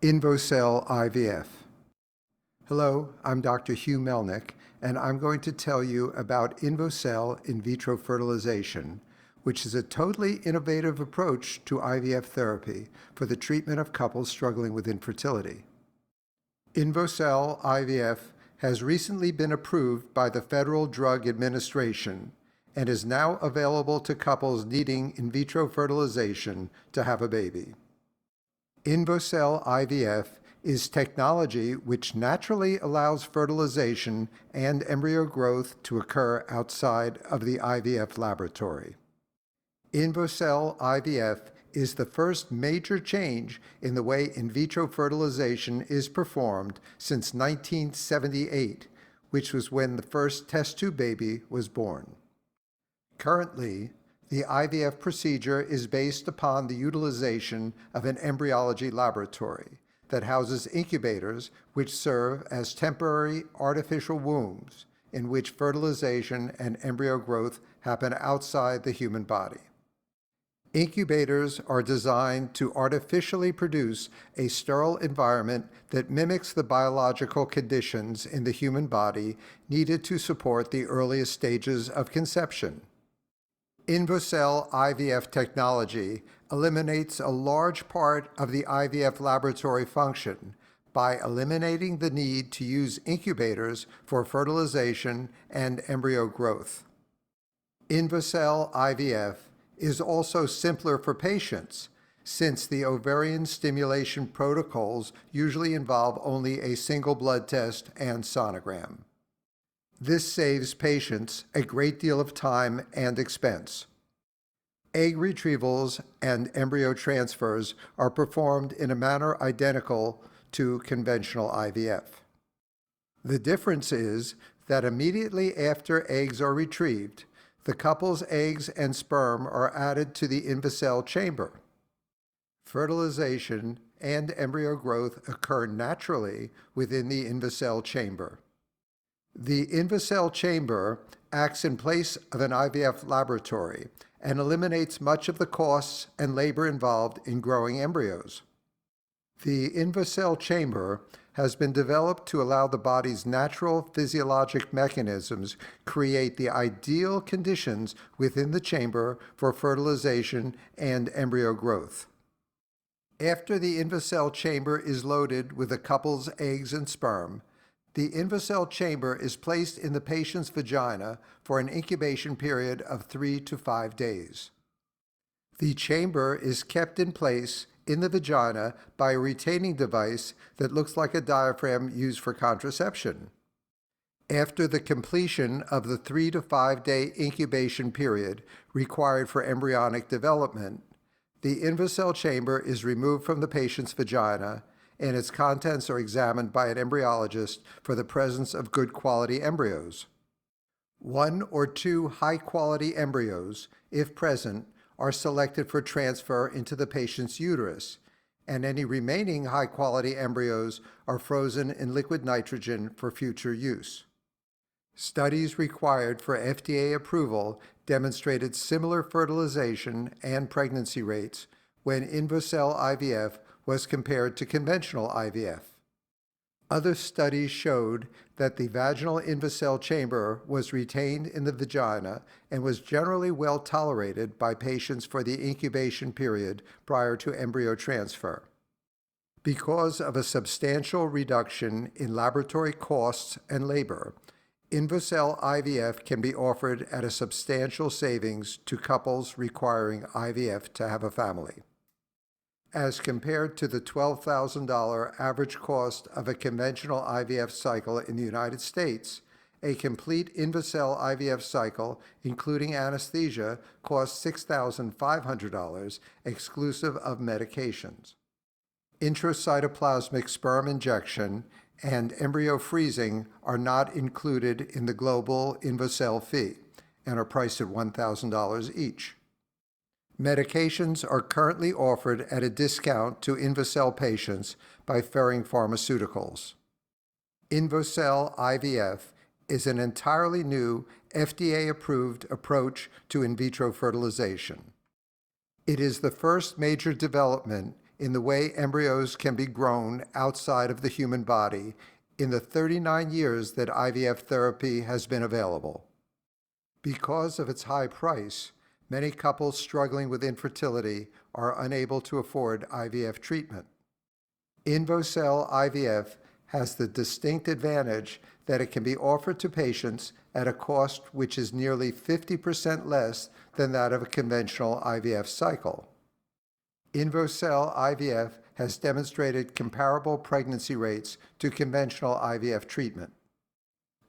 Invocell IVF. Hello, I'm Dr. Hugh Melnick, and I'm going to tell you about Invocell in vitro fertilization, which is a totally innovative approach to IVF therapy for the treatment of couples struggling with infertility. Invocell IVF has recently been approved by the Federal Drug Administration and is now available to couples needing in vitro fertilization to have a baby. Invocell IVF is technology which naturally allows fertilization and embryo growth to occur outside of the IVF laboratory. Invocell IVF is the first major change in the way in vitro fertilization is performed since 1978, which was when the first test tube baby was born. Currently, the IVF procedure is based upon the utilization of an embryology laboratory that houses incubators which serve as temporary artificial wombs in which fertilization and embryo growth happen outside the human body. Incubators are designed to artificially produce a sterile environment that mimics the biological conditions in the human body needed to support the earliest stages of conception. Invocell IVF technology eliminates a large part of the IVF laboratory function by eliminating the need to use incubators for fertilization and embryo growth. Invocell IVF is also simpler for patients, since the ovarian stimulation protocols usually involve only a single blood test and sonogram. This saves patients a great deal of time and expense. Egg retrievals and embryo transfers are performed in a manner identical to conventional IVF. The difference is that immediately after eggs are retrieved, the couple's eggs and sperm are added to the Invocell chamber. Fertilization and embryo growth occur naturally within the Invocell chamber. The Invocell chamber acts in place of an IVF laboratory and eliminates much of the costs and labor involved in growing embryos. The Invocell chamber has been developed to allow the body's natural physiologic mechanisms create the ideal conditions within the chamber for fertilization and embryo growth. After the Invocell chamber is loaded with a couple's eggs and sperm, the Invocell chamber is placed in the patient's vagina for an incubation period of 3 to 5 days. The chamber is kept in place in the vagina by a retaining device that looks like a diaphragm used for contraception. After the completion of the 3 to 5 day incubation period required for embryonic development, the Invocell chamber is removed from the patient's vagina and its contents are examined by an embryologist for the presence of good quality embryos. 1 or 2 high-quality embryos, if present, are selected for transfer into the patient's uterus, and any remaining high-quality embryos are frozen in liquid nitrogen for future use. Studies required for FDA approval demonstrated similar fertilization and pregnancy rates when Invocell IVF was compared to conventional IVF. Other studies showed that the vaginal Invocell chamber was retained in the vagina and was generally well tolerated by patients for the incubation period prior to embryo transfer. Because of a substantial reduction in laboratory costs and labor, Invocell IVF can be offered at a substantial savings to couples requiring IVF to have a family. As compared to the $12,000 average cost of a conventional IVF cycle in the United States, a complete Invocell IVF cycle, including anesthesia, costs $6,500, exclusive of medications. Intracytoplasmic sperm injection and embryo freezing are not included in the global Invocell fee and are priced at $1,000 each. Medications are currently offered at a discount to Invocell patients by Ferring Pharmaceuticals. Invocell IVF is an entirely new FDA-approved approach to in vitro fertilization. It is the first major development in the way embryos can be grown outside of the human body in the 39 years that IVF therapy has been available. Because of its high price, many couples struggling with infertility are unable to afford IVF treatment. Invocell IVF has the distinct advantage that it can be offered to patients at a cost which is nearly 50% less than that of a conventional IVF cycle. Invocell IVF has demonstrated comparable pregnancy rates to conventional IVF treatment.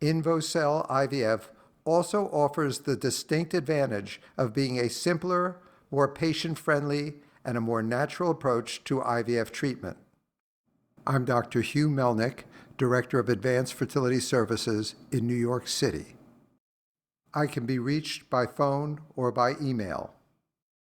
Invocell IVF also offers the distinct advantage of being a simpler, more patient-friendly, and a more natural approach to IVF treatment. I'm Dr. Hugh Melnick, Director of Advanced Fertility Services in New York City. I can be reached by phone or by email.